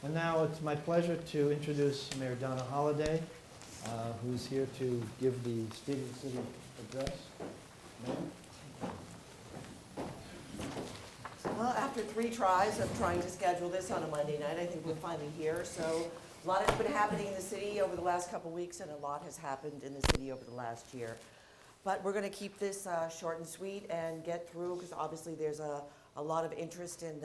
And now it's my pleasure to introduce Mayor Donna Holliday, who's here to give the State of the City address. Mayor? Well, after 3 tries of trying to schedule this on a Monday night, I think we're finally here. So a lot has been happening in the city over the last couple of weeks, and a lot has happened in the city over the last year. But we're going to keep this short and sweet and get through, because obviously there's a lot of interest in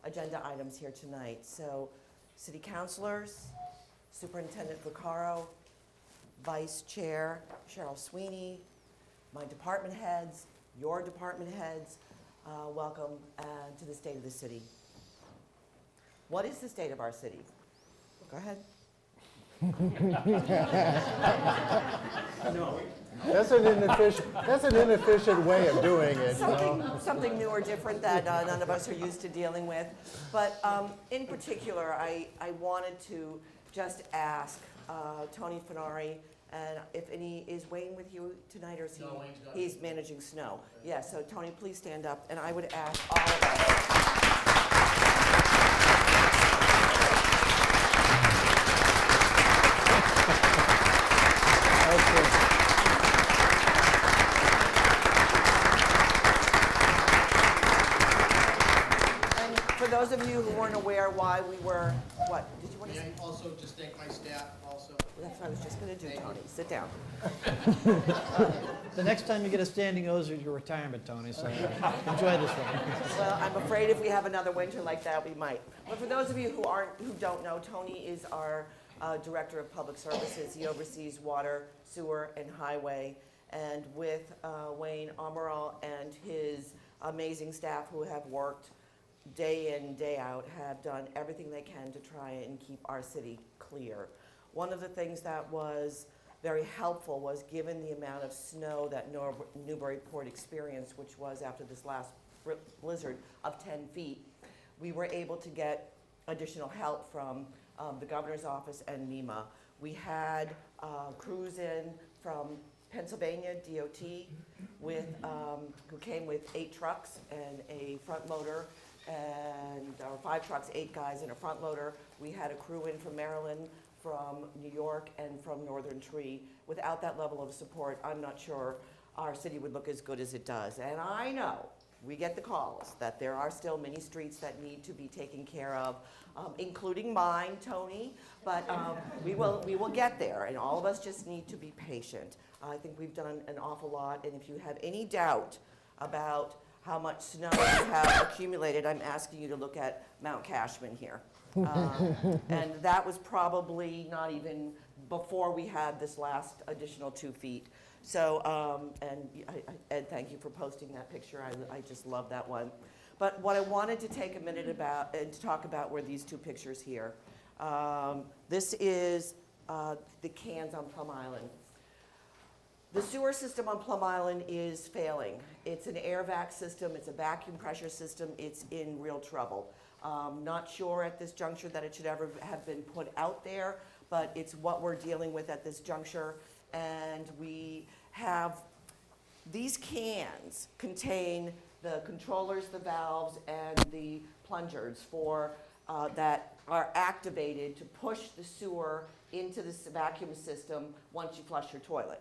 agenda items here tonight. So city councilors, Superintendent Vaccaro, Vice Chair Cheryl Sweeney, my department heads, your department heads, welcome to the state of the city. What is the state of our city? Go ahead. No. That's an inefficient way of doing it. Something new or different that none of us are used to dealing with. But in particular, I wanted to just ask Tony Finari, and is Wayne with you tonight, or is he? No, he's managing snow. Okay. Yeah, so Tony, please stand up, and I would ask all of us. For those of you who weren't aware why we were, what? Did you want to say? Also, just thank my staff also. That's what I was just going to do, Tony. Sit down. The next time you get a standing O is your retirement, Tony, so enjoy this one. Well, I'm afraid if we have another winter like that, we might. But for those of you who don't know, Tony is our Director of Public Services. He oversees water, sewer, and highway. And with Wayne Amaral and his amazing staff who have worked day in, day out, have done everything they can to try and keep our city clear. One of the things that was very helpful was, given the amount of snow that Newburyport experienced, which was after this last blizzard of 10 feet, we were able to get additional help from the governor's office and MEMA. We had crews in from Pennsylvania DOT who came with 8 trucks and a front loader, or 5 trucks, 8 guys, and a front loader. We had a crew in from Maryland, from New York, and from Northern Tree. Without that level of support, I'm not sure our city would look as good as it does. And I know we get the calls that there are still many streets that need to be taken care of, including mine, Tony, but we will get there, and all of us just need to be patient. I think we've done an awful lot, and if you have any doubt about how much snow you have accumulated, I'm asking you to look at Mount Cashman here. And that was probably not even before we had this last additional 2 feet. So, Ed, thank you for posting that picture. I just love that one. But what I wanted to take a minute about and to talk about were these 2 pictures here. This is the cans on Plum Island. The sewer system on Plum Island is failing. It's an air vac system, it's a vacuum pressure system, it's in real trouble. Not sure at this juncture that it should ever have been put out there, but it's what we're dealing with at this juncture. And we have, these cans contain the controllers, the valves, and the plungers that are activated to push the sewer into this vacuum system once you flush your toilet.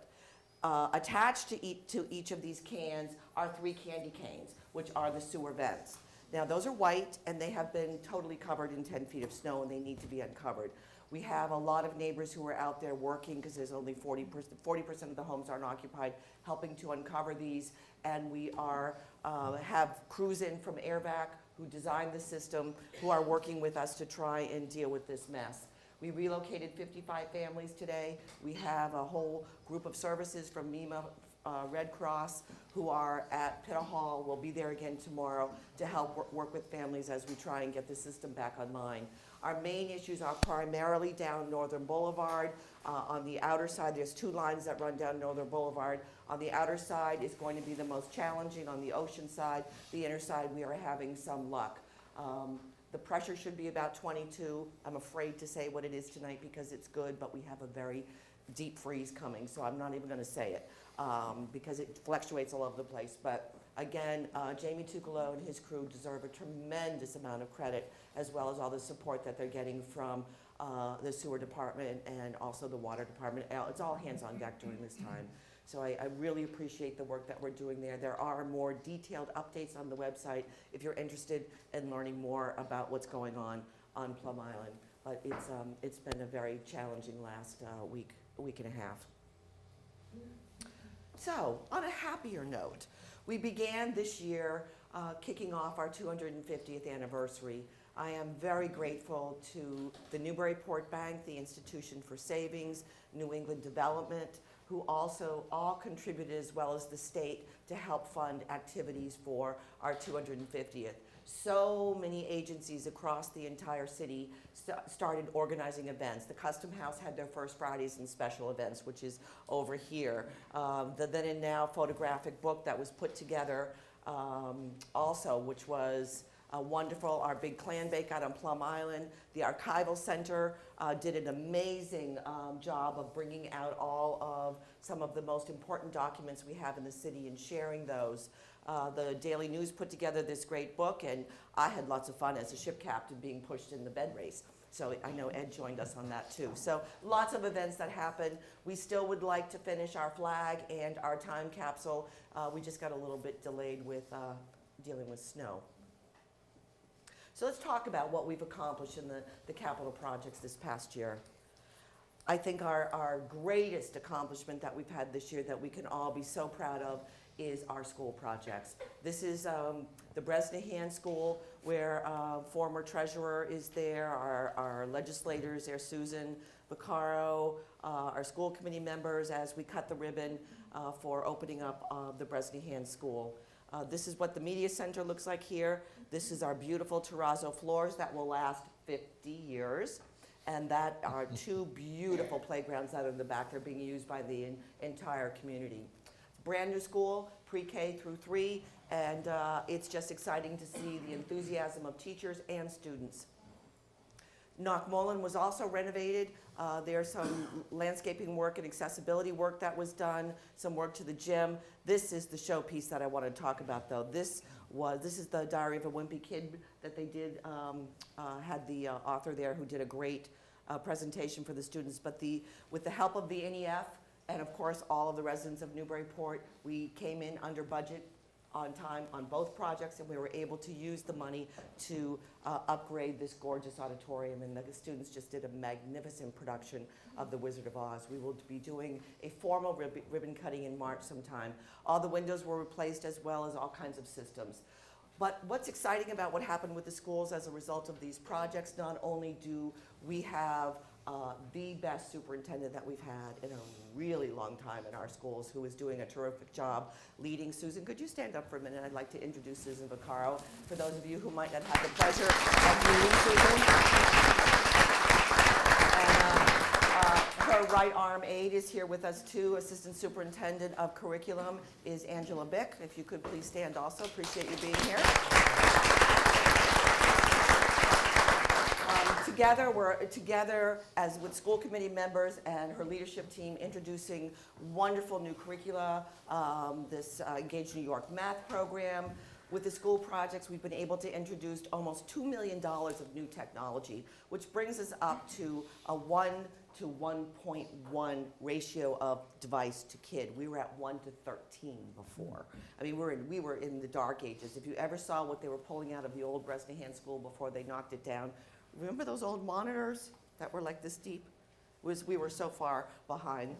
Attached to each of these cans are 3 candy canes, which are the sewer vents. Now, those are white, and they have been totally covered in 10 feet of snow, and they need to be uncovered. We have a lot of neighbors who are out there working, because there's only 40% of the homes aren't occupied, helping to uncover these, and we have crews in from AirVac who designed the system, who are working with us to try and deal with this mess. We relocated 55 families today. We have a whole group of services from MEMA, Red Cross, who are at Pitta Hall. We'll be there again tomorrow to help work with families as we try and get the system back online. Our main issues are primarily down Northern Boulevard. On the outer side, there's 2 lines that run down Northern Boulevard. On the outer side is going to be the most challenging. On the ocean side, the inner side, we are having some luck. The pressure should be about 22. I'm afraid to say what it is tonight because it's good, but we have a very deep freeze coming, so I'm not even going to say it because it fluctuates all over the place. But again, Jamie Tuccolo and his crew deserve a tremendous amount of credit as well as all the support that they're getting from the sewer department and also the water department. It's all hands on deck during this time. So I really appreciate the work that we're doing there. There are more detailed updates on the website if you're interested in learning more about what's going on Plum Island. But it's been a very challenging last week and a half. So, on a happier note, we began this year kicking off our 250th anniversary. I am very grateful to the Newburyport Bank, the Institution for Savings, New England Development, who also all contributed, as well as the state, to help fund activities for our 250th. So many agencies across the entire city started organizing events. The Custom House had their first Fridays and special events, which is over here. The Then and Now photographic book that was put together also, which was wonderful. Our big clan bake out on Plum Island. The Archival Center did an amazing job of bringing out all of some of the most important documents we have in the city and sharing those. The Daily News put together this great book, and I had lots of fun as a ship captain being pushed in the bed race. So I know Ed joined us on that too. So lots of events that happened. We still would like to finish our flag and our time capsule. We just got a little bit delayed with dealing with snow. So let's talk about what we've accomplished in the capital projects this past year. I think our greatest accomplishment that we've had this year that we can all be so proud of is our school projects. This is the Bresnahan School, where former treasurer is there, our legislators there, Susan Vaccaro, our school committee members, as we cut the ribbon for opening up the Bresnahan School. This is what the media center looks like here. This is our beautiful terrazzo floors that will last 50 years. And that are two beautiful playgrounds that are in the back. They're being used by the entire community. Brand new school, pre-K through 3, and it's just exciting to see the enthusiasm of teachers and students. Knockmullen was also renovated. There's some landscaping work and accessibility work that was done, some work to the gym. This is the showpiece that I want to talk about, though. This is the Diary of a Wimpy Kid that they did, had the author there who did a great presentation for the students. But with the help of the NEF, and of course all of the residents of Newburyport, we came in under budget on time on both projects, and we were able to use the money to upgrade this gorgeous auditorium, and the students just did a magnificent production of The Wizard of Oz. We will be doing a formal ribbon cutting in March sometime. All the windows were replaced, as well as all kinds of systems. But what's exciting about what happened with the schools as a result of these projects, not only do we have the best superintendent that we've had in a really long time in our schools, who is doing a terrific job leading. Susan, could you stand up for a minute? I'd like to introduce Susan Vaccaro, for those of you who might not have the pleasure of meeting Susan. And her right arm aide is here with us too. Assistant Superintendent of Curriculum is Angela Bick. If you could please stand also. Appreciate you being here. We're together as with school committee members and her leadership team, introducing wonderful new curricula, this Engage New York math program. With the school projects, we've been able to introduce almost $2 million of new technology, which brings us up to a 1 to 1.1 ratio of device to kid. We were at 1 to 13 before. I mean, we were in the dark ages. If you ever saw what they were pulling out of the old Bresnahan School before they knocked it down, remember those old monitors that were like this deep? We were so far behind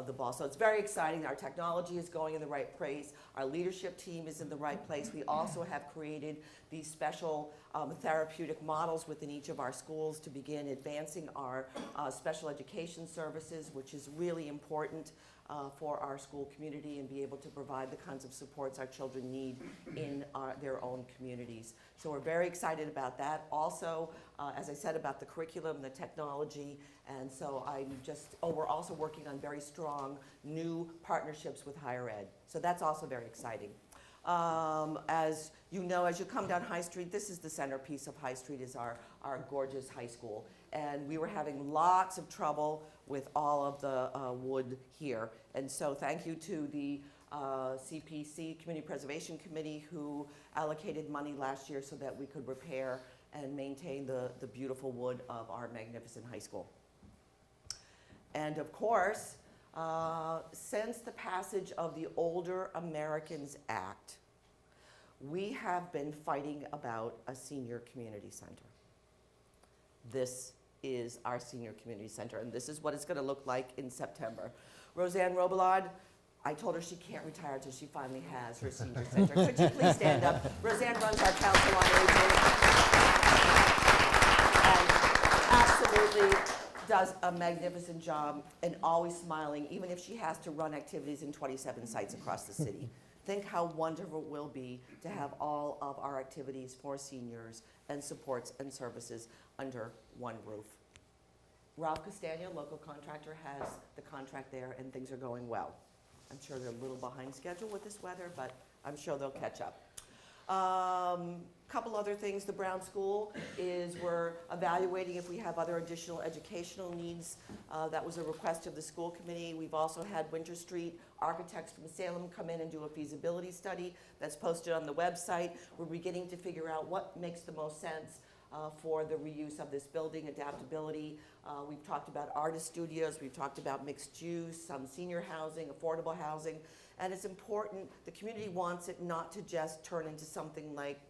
the ball. So it's very exciting. Our technology is going in the right place. Our leadership team is in the right place. We also have created these special therapeutic models within each of our schools to begin advancing our special education services, which is really important for our school community, and be able to provide the kinds of supports our children need in their own communities. So we're very excited about that. Also, as I said, about the curriculum, the technology, and so we're also working on very strong new partnerships with higher ed. So that's also very exciting. As you know, as you come down High Street, this is the centerpiece of High Street, is our gorgeous high school. And we were having lots of trouble with all of the wood here. And so thank you to the CPC, Community Preservation Committee, who allocated money last year so that we could repair and maintain the beautiful wood of our magnificent high school. And of course, since the passage of the Older Americans Act, we have been fighting about a senior community center. This is our senior community center, and this is what it's gonna look like in September. Roseanne Robillard, I told her she can't retire until she finally has her senior center. Could you please stand up? Roseanne runs our Council on Aging and absolutely does a magnificent job and always smiling, even if she has to run activities in 27 sites across the city. Think how wonderful it will be to have all of our activities for seniors and supports and services under one roof. Ralph Castagna, local contractor, has the contract there and things are going well. I'm sure they're a little behind schedule with this weather, but I'm sure they'll catch up. Couple other things, the Brown School we're evaluating if we have other additional educational needs. That was a request of the school committee. We've also had Winter Street architects from Salem come in and do a feasibility study that's posted on the website. We're beginning to figure out what makes the most sense for the reuse of this building, adaptability. We've talked about artist studios, we've talked about mixed use, some senior housing, affordable housing, and it's important, the community wants it not to just turn into something like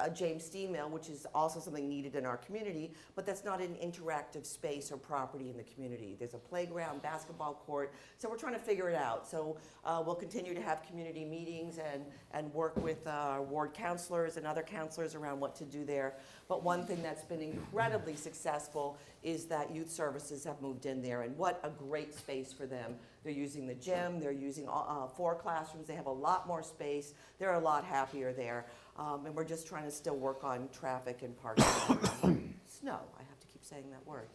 a James Steen Mill, which is also something needed in our community, but that's not an interactive space or property in the community. There's a playground, basketball court, so we're trying to figure it out. So we'll continue to have community meetings and work with ward counselors and other counselors around what to do there. But one thing that's been incredibly successful is that youth services have moved in there, and what a great space for them. They're using the gym, they're using 4 classrooms, they have a lot more space, they're a lot happier there. And we're just trying to still work on traffic and parking. Snow, I have to keep saying that word.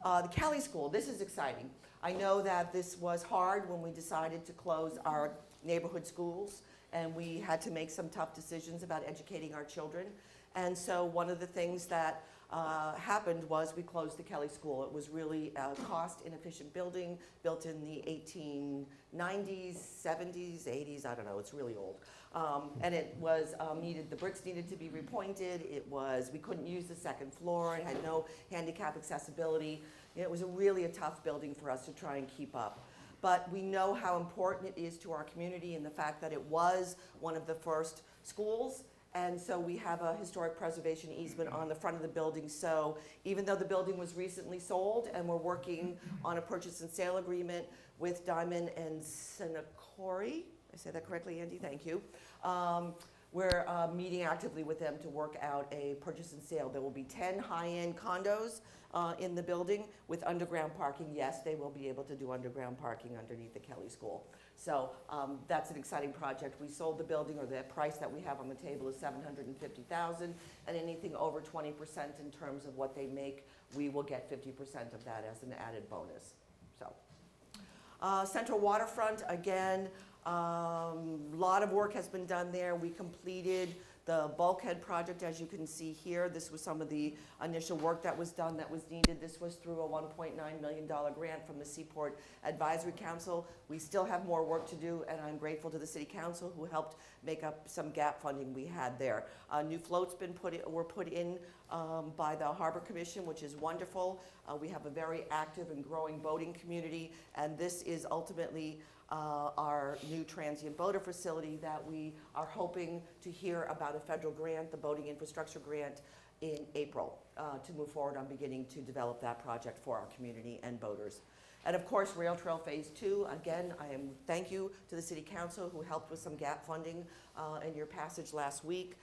The KELLEY School, this is exciting. I know that this was hard when we decided to close our neighborhood schools, and we had to make some tough decisions about educating our children. And so one of the things that happened was we closed the KELLEY School. It was really a cost-inefficient building, built in the 1890s, 70s, 80s, I don't know, it's really old. And it was the bricks needed to be repointed. We couldn't use the second floor. It had no handicap accessibility. It was really a tough building for us to try and keep up. But we know how important it is to our community and the fact that it was one of the first schools. And so we have a historic preservation easement on the front of the building. So even though the building was recently sold and we're working on a purchase and sale agreement with Diamond and Senacori, I say that correctly, Andy? Thank you. We're meeting actively with them to work out a purchase and sale. There will be 10 high-end condos in the building with underground parking. Yes, they will be able to do underground parking underneath the KELLEY School. So that's an exciting project. We sold the building, or the price that we have on the table is $750,000, and anything over 20% in terms of what they make, we will get 50% of that as an added bonus. So, Central Waterfront, again, a lot of work has been done there. We completed the bulkhead project, as you can see here. This was some of the initial work that was done that was needed. This was through a $1.9 million grant from the Seaport Advisory Council. We still have more work to do, and I'm grateful to the City Council who helped make up some gap funding we had there. New floats were put in by the Harbor Commission, which is wonderful. We have a very active and growing boating community, and this is ultimately our new transient boater facility that we are hoping to hear about a federal grant, the Boating Infrastructure Grant, in April to move forward on beginning to develop that project for our community and boaters. And of course, Rail Trail Phase 2, again, thank you to the City Council who helped with some gap funding in your passage last week.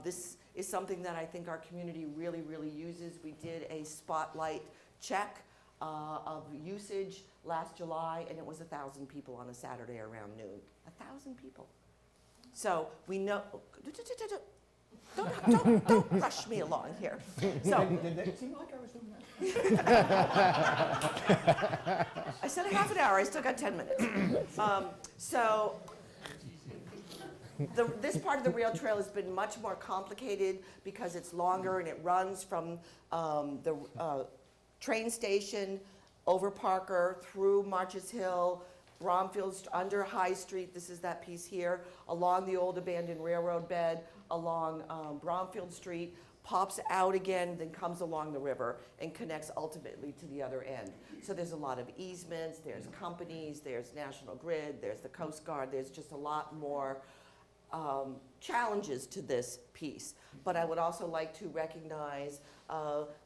This is something that I think our community really, really uses. We did a spotlight check of usage last July, and it was 1,000 people on a Saturday around noon. 1,000 people. So we know, don't rush me along here. So, Did it seem like I was doing that? I said a half an hour, I still got 10 minutes. This part of the rail trail has been much more complicated because it's longer and it runs from the train station over Parker, through Marches Hill, Bromfield, under High Street, this is that piece here, along the old abandoned railroad bed, along Bromfield Street, pops out again, then comes along the river and connects ultimately to the other end. So there's a lot of easements, there's companies, there's National Grid, there's the Coast Guard, there's just a lot more challenges to this piece. But I would also like to recognize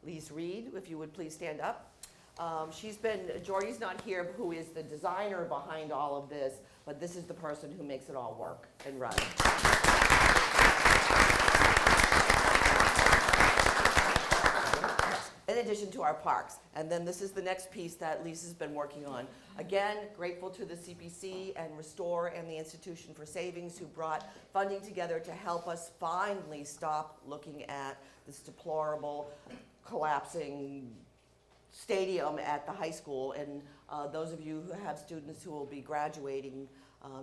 Lise Reed, if you would please stand up. Jordy's not here, who is the designer behind all of this, but this is the person who makes it all work and run. In addition to our parks. And then this is the next piece that Lisa's been working on. Again, grateful to the CPC and Restore and the Institution for Savings who brought funding together to help us finally stop looking at this deplorable, collapsing stadium at the high school. And those of you who have students who will be graduating,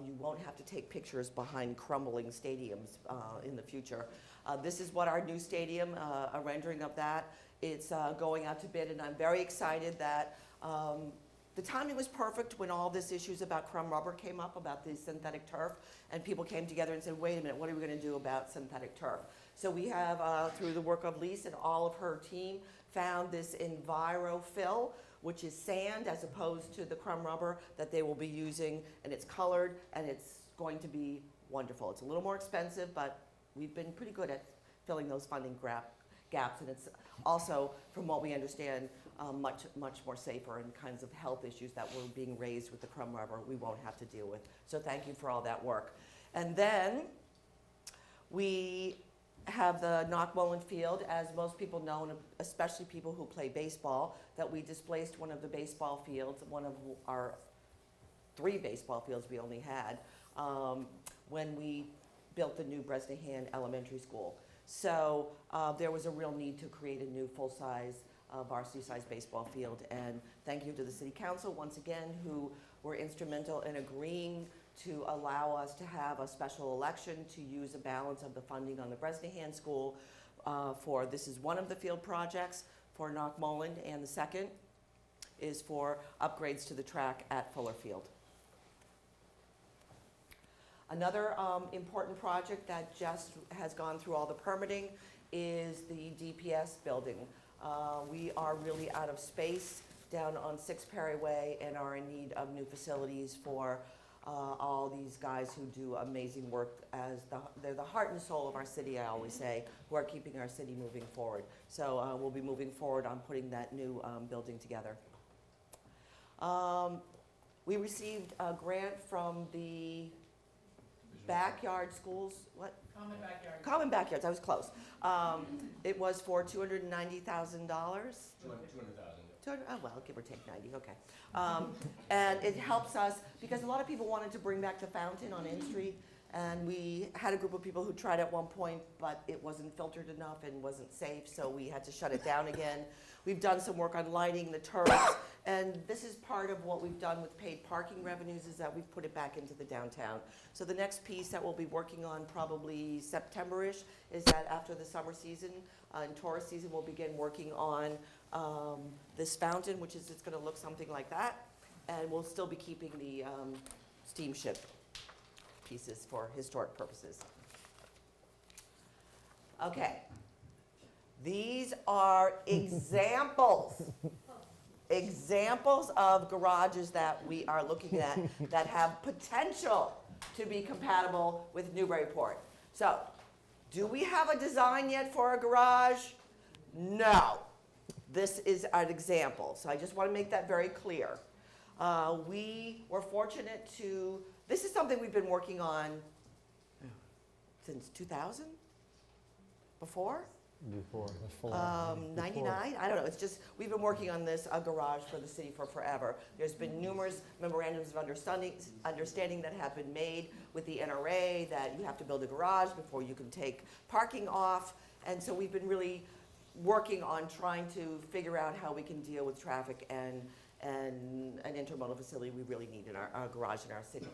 you won't have to take pictures behind crumbling stadiums in the future. This is what our new stadium, a rendering of that. It's going out to bid, and I'm very excited that the timing was perfect when all this issues about crumb rubber came up, about the synthetic turf, and people came together and said, wait a minute, what are we going to do about synthetic turf? So we have, through the work of Lise and all of her team, found this EnviroFill, which is sand as opposed to the crumb rubber that they will be using, and it's colored, and it's going to be wonderful. It's a little more expensive, but we've been pretty good at filling those funding gaps, and it's also, from what we understand, much more safer, and kinds of health issues that were being raised with the crumb rubber we won't have to deal with. So thank you for all that work. And then we have the Knockmullen Field, as most people know, and especially people who play baseball, that we displaced one of the baseball fields, one of our 3 baseball fields we only had, when we built the new Bresnahan Elementary School. So there was a real need to create a new full-size, varsity-sized baseball field. And thank you to the City Council, once again, who were instrumental in agreeing to allow us to have a special election to use a balance of the funding on the Bresnahan School for, this is one of the field projects for Knockmullen, and the second is for upgrades to the track at Fuller Field. Another important project that just has gone through all the permitting is the DPS building. We are really out of space down on 6 Perry Way and are in need of new facilities for all these guys who do amazing work, as they're the heart and soul of our city, I always say, who are keeping our city moving forward. So we'll be moving forward on putting that new building together. We received a grant from the Backyard Schools, what? Common Backyard. Common Backyards, I was close. It was for $290,000. 200,000. Oh, well, give or take 90, okay. And it helps us, because a lot of people wanted to bring back the fountain on N Street, and we had a group of people who tried at one point, but it wasn't filtered enough and wasn't safe, so we had to shut it down again. We've done some work on lighting the turrets, and this is part of what we've done with paid parking revenues, is that we've put it back into the downtown. So the next piece that we'll be working on, probably September-ish, is that after the summer season and tourist season, we'll begin working on this fountain, which is, it's going to look something like that, and we'll still be keeping the steamship pieces for historic purposes. Okay. These are examples of garages that we are looking at that have potential to be compatible with Newburyport. So, do we have a design yet for a garage? No. This is an example. So I just want to make that very clear. We were fortunate to, this is something we've been working on since 2000? Before? Before. 99? I don't know. It's just, we've been working on this, a garage for the city, for forever. There's been numerous memorandums of understanding that have been made with the NRA that you have to build a garage before you can take parking off. And so we've been really working on trying to figure out how we can deal with traffic and an intermodal facility we really need in our garage in our city.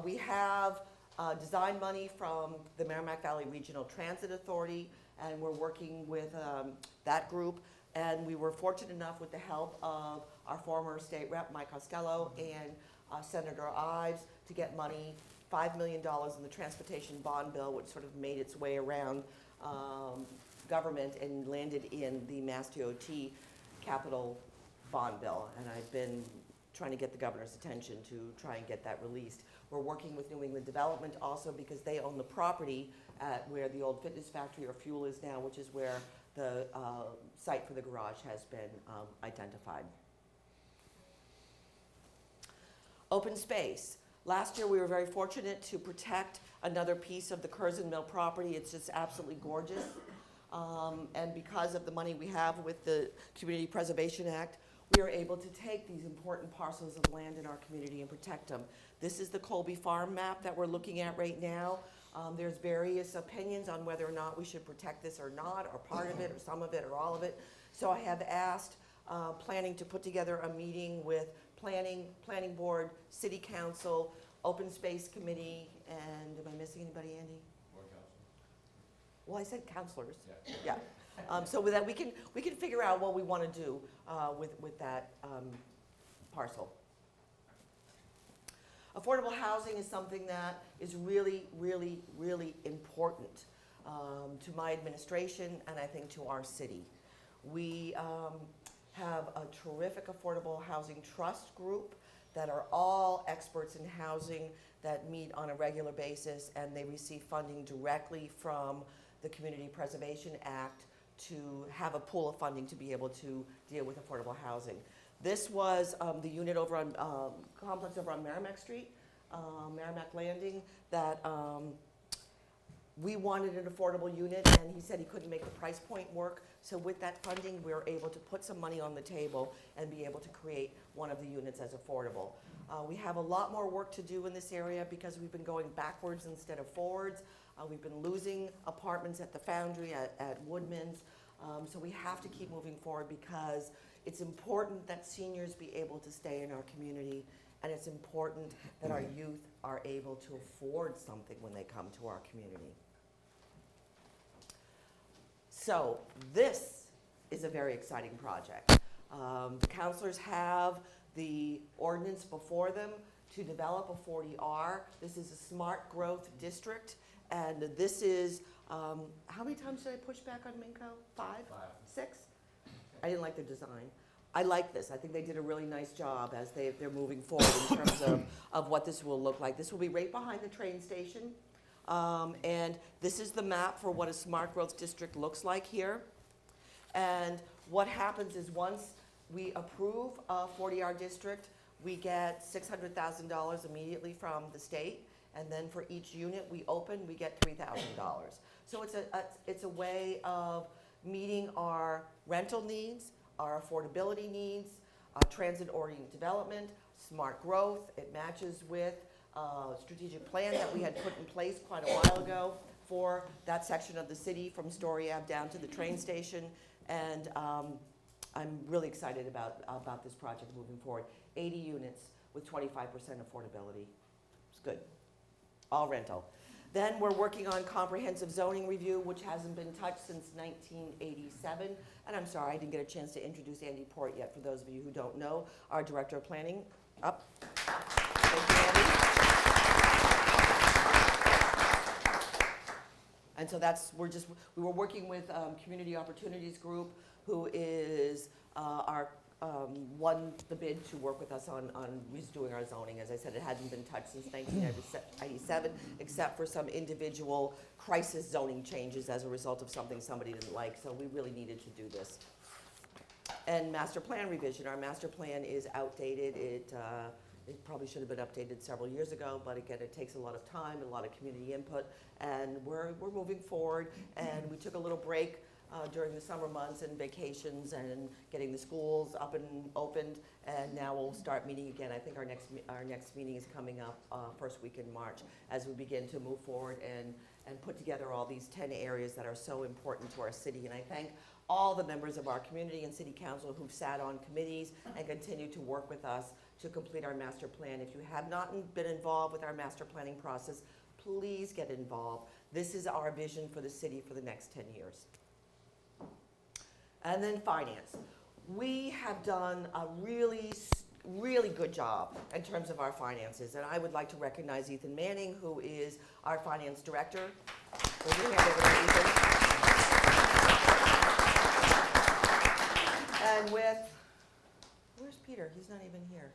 We have design money from the Merrimack Valley Regional Transit Authority, and we're working with that group. And we were fortunate enough, with the help of our former state rep, Mike Costello, and Senator Ives, to get money, $5 million in the transportation bond bill, which sort of made its way around government and landed in the Mass DOT capital bond bill. And I've been trying to get the governor's attention to try and get that released. We're working with New England Development also because they own the property at where the old fitness factory or fuel is now, which is where the site for the garage has been identified. Open space. Last year we were very fortunate to protect another piece of the Curzon Mill property. It's just absolutely gorgeous. And because of the money we have with the Community Preservation Act, we are able to take these important parcels of land in our community and protect them. This is the Colby Farm map that we're looking at right now. There's various opinions on whether or not we should protect this or not, or part of it, or some of it, or all of it. So I have asked planning to put together a meeting with planning board, city council, open space committee, and am I missing anybody, Andy? Board council. Well, I said counselors. Yeah. Yeah. So with that, we can figure out what we want to do with that parcel. Affordable housing is something that is really, really, really important to my administration and I think to our city. We have a terrific affordable housing trust group that are all experts in housing that meet on a regular basis, and they receive funding directly from the Community Preservation Act to have a pool of funding to be able to deal with affordable housing. This was the unit over on, complex over on Merrimack Street, Merrimack Landing, that we wanted an affordable unit, and he said he couldn't make the price point work. So with that funding, we were able to put some money on the table and be able to create one of the units as affordable. We have a lot more work to do in this area because we've been going backwards instead of forwards. We've been losing apartments at the Foundry, at Woodman's. So we have to keep moving forward because it's important that seniors be able to stay in our community, and it's important that our youth are able to afford something when they come to our community. So this is a very exciting project. The councilors have the ordinance before them to develop a 40R. This is a smart growth district, and this is, how many times did I push back on Minco? 5? 6? I didn't like their design. I like this. I think they did a really nice job as they're moving forward in terms of what this will look like. This will be right behind the train station. And this is the map for what a smart growth district looks like here. And what happens is once we approve a 40R district, we get $600,000 immediately from the state. And then for each unit we open, we get $3,000. So it's a way of meeting our rental needs, our affordability needs, transit-oriented development, smart growth. It matches with strategic plan that we had put in place quite a while ago for that section of the city from Story Ave down to the train station. And I'm really excited about this project moving forward. 80 units with 25% affordability. It's good. All rental. Then we're working on comprehensive zoning review, which hasn't been touched since 1987. And I'm sorry, I didn't get a chance to introduce Andy Port yet, for those of you who don't know, our Director of Planning. Up. Thank you, Andy. And so we were working with Community Opportunities Group, who is won the bid to work with us on redoing our zoning. As I said, it hadn't been touched since 1997, except for some individual crisis zoning changes as a result of something somebody didn't like. So we really needed to do this. And master plan revision. Our master plan is outdated. It probably should have been updated several years ago, but again, it takes a lot of time, a lot of community input, and we're moving forward. And we took a little break during the summer months and vacations and getting the schools up and opened, and now we'll start meeting again. I think our next meeting is coming up first week in March as we begin to move forward and put together all these 10 areas that are so important to our city. And I thank all the members of our community and city council who've sat on committees and continue to work with us to complete our master plan. If you have not been involved with our master planning process, please get involved. This is our vision for the city for the next 10 years. And then finance. We have done a really, really good job in terms of our finances, and I would like to recognize Ethan Manning, who is our finance director. Will you hand over to Ethan? And with, where's Peter? He's not even here.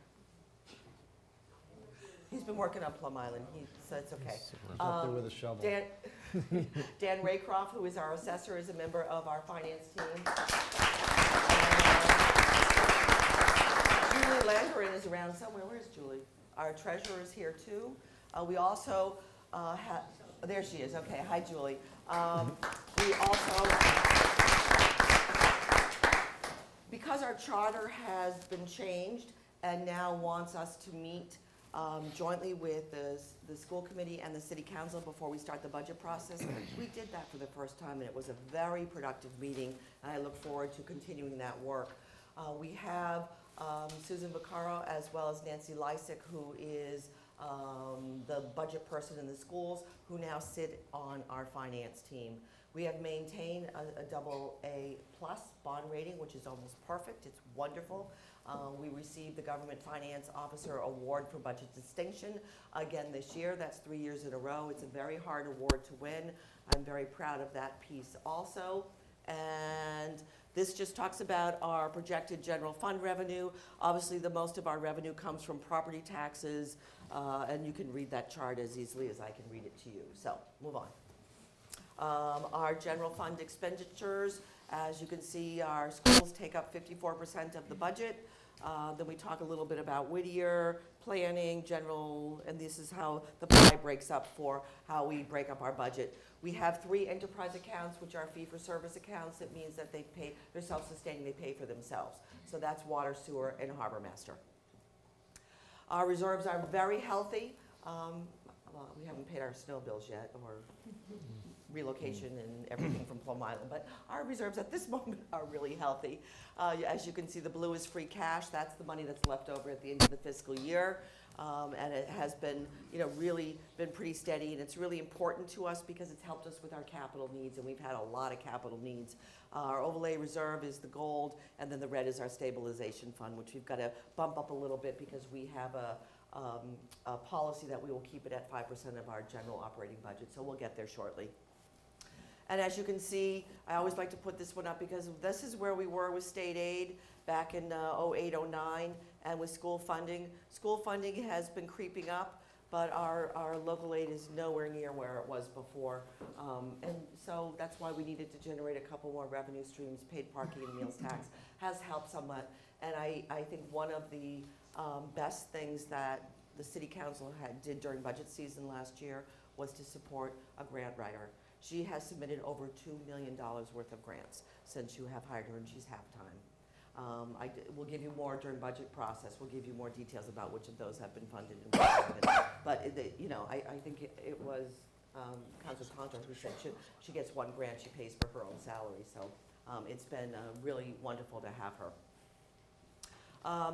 He's been working on Plum Island, so it's okay. He's up there with a shovel. Dan Raycroft, who is our assessor, is a member of our finance team. Julie Langerin is around somewhere. Where's Julie? Our treasurer is here too. We also have, there she is. Okay, hi Julie. We also, because our charter has been changed and now wants us to meet jointly with the school committee and the city council before we start the budget process. We did that for the first time, and it was a very productive meeting, and I look forward to continuing that work. We have Susan Vaccaro as well as Nancy Lysick, who is the budget person in the schools, who now sit on our finance team. We have maintained a AA+ bond rating, which is almost perfect. It's wonderful. We received the Government Finance Officer Award for Budget Distinction again this year. That's 3 years in a row. It's a very hard award to win. I'm very proud of that piece also. And this just talks about our projected general fund revenue. Obviously, the most of our revenue comes from property taxes, and you can read that chart as easily as I can read it to you. So, move on. Our general fund expenditures, as you can see, our schools take up 54% of the budget. Then we talk a little bit about Whittier, planning, general, and this is how the pie breaks up for how we break up our budget. We have 3 enterprise accounts, which are fee-for-service accounts. It means that they pay, they're self-sustaining, they pay for themselves. So that's water, sewer, and harbor master. Our reserves are very healthy. Well, we haven't paid our snow bills yet, or relocation and everything from Plum Island, but our reserves at this moment are really healthy. As you can see, the blue is free cash. That's the money that's left over at the end of the fiscal year. And it has been, really been pretty steady, and it's really important to us because it's helped us with our capital needs, and we've had a lot of capital needs. Our overlay reserve is the gold, and then the red is our stabilization fund, which we've got to bump up a little bit because we have a policy that we will keep it at 5% of our general operating budget, so we'll get there shortly. And as you can see, I always like to put this one up because this is where we were with state aid back in 08, 09, and with school funding. School funding has been creeping up, but our local aid is nowhere near where it was before. And so that's why we needed to generate a couple more revenue streams. Paid parking and meals tax has helped somewhat. And I think one of the best things that the city council did during budget season last year was to support a grant writer. She has submitted over $2 million worth of grants since you have hired her, and she's half-time. We'll give you more during budget process. We'll give you more details about which of those have been funded and which haven't. But I think it was Councilor Contra who said she gets 1 grant, she pays for her own salary. So it's been really wonderful to have her.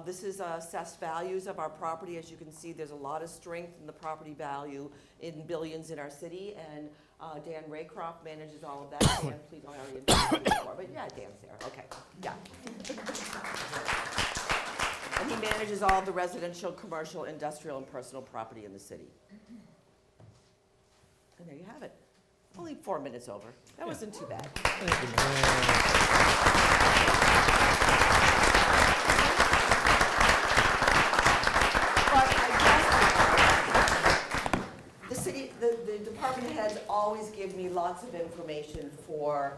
This is assessed values of our property. As you can see, there's a lot of strength in the property value in billions in our city, and Dan Raycroft manages all of that. Dan, please, I already introduced you before, but yeah, Dan's there. Okay, yeah. And he manages all of the residential, commercial, industrial, and personal property in the city. And there you have it. Only 4 minutes over. That wasn't too bad. The department heads always give me lots of information for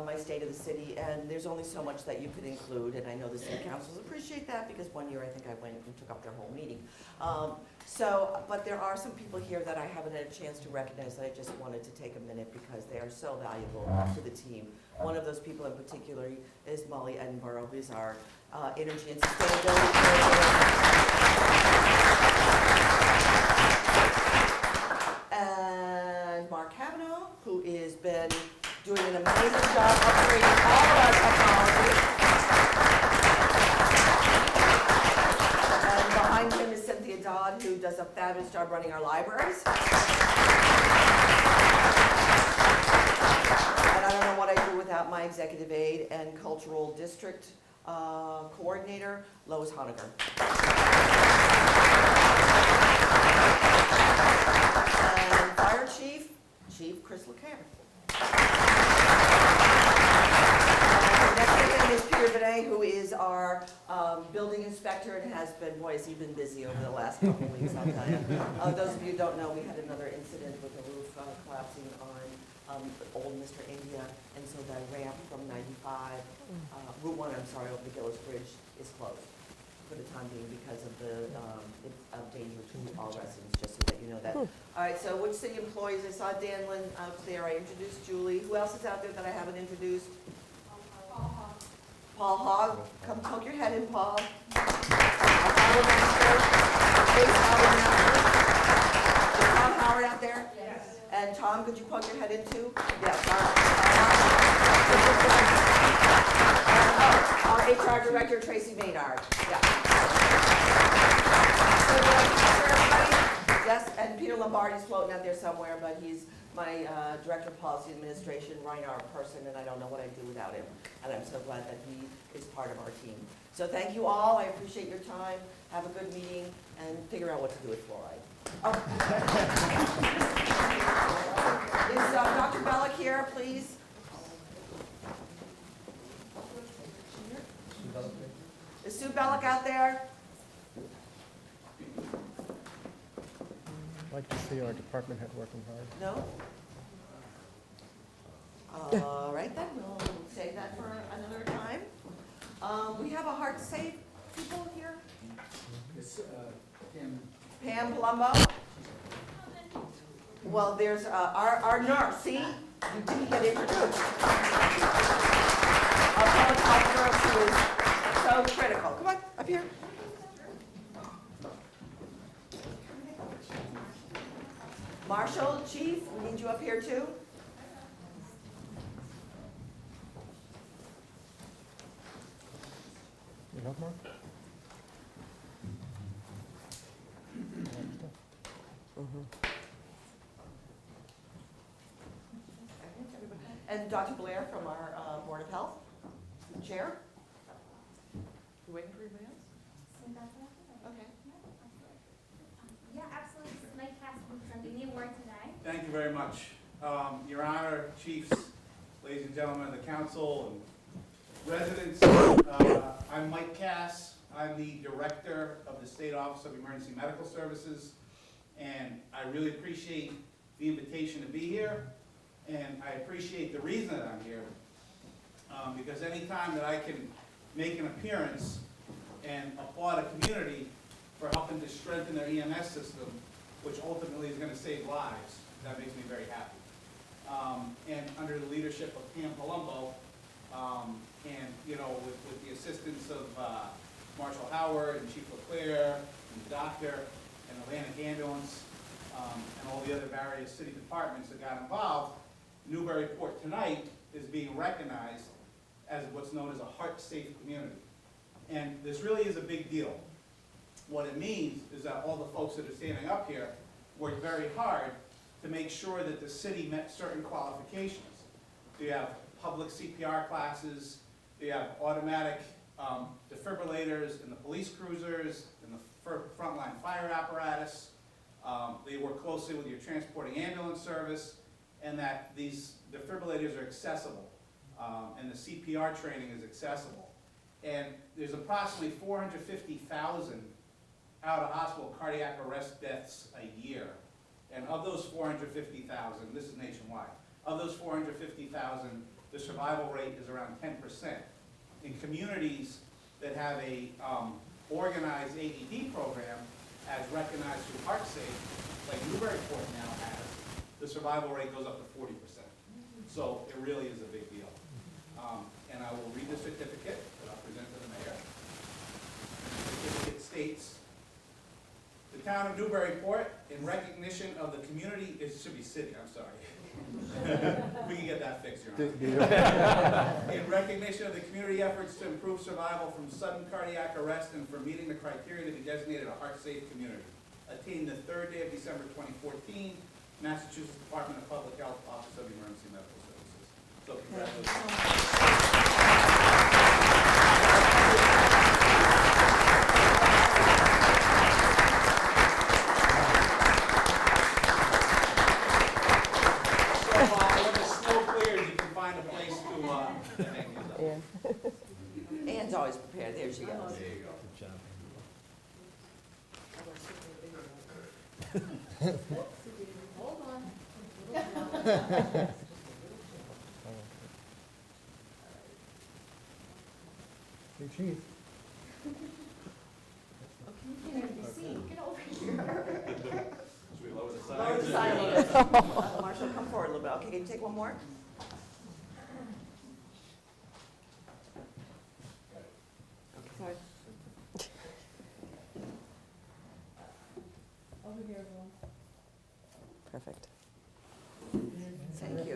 my state of the city, and there's only so much that you could include, and I know the city councils appreciate that because one year I think I went and took up their whole meeting. But there are some people here that I haven't had a chance to recognize that I just wanted to take a minute because they are so valuable to the team. One of those people in particular is Molly Edinburgh, who's our energy and sustainability coordinator. And Mark Cavanaugh, who has been doing an amazing job upgrading all of our technology. And behind him is Cynthia Dodd, who does a fabulous job running our libraries. And I don't know what I'd do without my executive aide and cultural district coordinator, Lois Honegger. And Fire Chief Chris LeCaire. Next him is Peter Benet, who is our building inspector and has been, boy, has he been busy over the last couple of weeks, I'll tell you. Those of you who don't know, we had another incident with the roof collapsing on old Mr. India, and so the ramp from 95, Route 1, I'm sorry, over the Gillis Bridge is closed for the time being because of the danger to all residents, just so that you know that. All right, so which city employees? I saw Danlin out there. I introduced Julie. Who else is out there that I haven't introduced? Paul Hogg. Come poke your head in, Paul. Our harbor master. Is Tom Howard out there? Yes. And Tom, could you poke your head in too? Yes. Our HR director, Tracy Maynard. Yeah. So, everybody? Yes, and Peter Lombardi's floating out there somewhere, but he's my director of policy administration, Reinhard person, and I don't know what I'd do without him. And I'm so glad that he is part of our team. So thank you all. I appreciate your time. Have a good meeting and figure out what to do with fluoride. Oh. Is Dr. Bellick here, please? Is Sue Bellick out there? I'd like to see our department head working hard. No? All right then, we'll save that for another time. We have a heart safe people here. Pam Palumbo. Well, there's our nurse, see? You didn't get introduced. Our public health nurse who is so critical. Come on, up here. Marshall, Chief, we need you up here too. You have more? And Dr. Blair from our Board of Health, Chair. You waiting for anybody else? Okay. Yeah, absolutely. This is Mike Cassidy presenting the award today. Thank you very much. Your Honor, Chiefs, ladies and gentlemen of the council, and residents, I'm Mike Cass. I'm the Director of the State Office of Emergency Medical Services, and I really appreciate the invitation to be here, and I appreciate the reason that I'm here, because anytime that I can make an appearance and applaud a community for helping to strengthen their EMS system, which ultimately is going to save lives, that makes me very happy. And under the leadership of Pam Palumbo, and with the assistance of Marshall Howard and Chief Leclerc and the doctor and Atlantic Ambulance and all the other various city departments that got involved, Newburyport tonight is being recognized as what's known as a heart-safe community. And this really is a big deal. What it means is that all the folks that are standing up here worked very hard to make sure that the city met certain qualifications. You have public CPR classes, you have automatic defibrillators in the police cruisers, in the frontline fire apparatus. They work closely with your transporting ambulance service, and that these defibrillators are accessible, and the CPR training is accessible. And there's approximately 450,000 out-of-hospital cardiac arrest deaths a year. And of those 450,000, this is nationwide, of those 450,000, the survival rate is around 10%. In communities that have a organized AED program, as recognized through HeartSafe, like Newburyport now has, the survival rate goes up to 40%. So it really is a big deal. And I will read the certificate that I'll present to the mayor. The certificate states, the town of Newburyport, in recognition of the community, it should be city, I'm sorry. We can get that fixed, Your Honor. In recognition of the community efforts to improve survival from sudden cardiac arrest and for meeting the criteria to be designated a heart-safe community. Attained the 3rd day of December 2014, Massachusetts Department of Public Health, Office of Emergency Medical Services. So congratulations. So when the snow clears, you can find a place to hang these up. you go. Good job. Hold on. Hey, Chief. You can't be seen. Get over here. Should we lower the sign? Lower the sign a little bit. Marshall, come forward a little bit. Okay, can you take one more? Okay. Over here, everyone. Perfect. Thank you.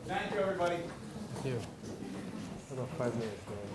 Thank you, everybody. Thank you. About 5 minutes, man.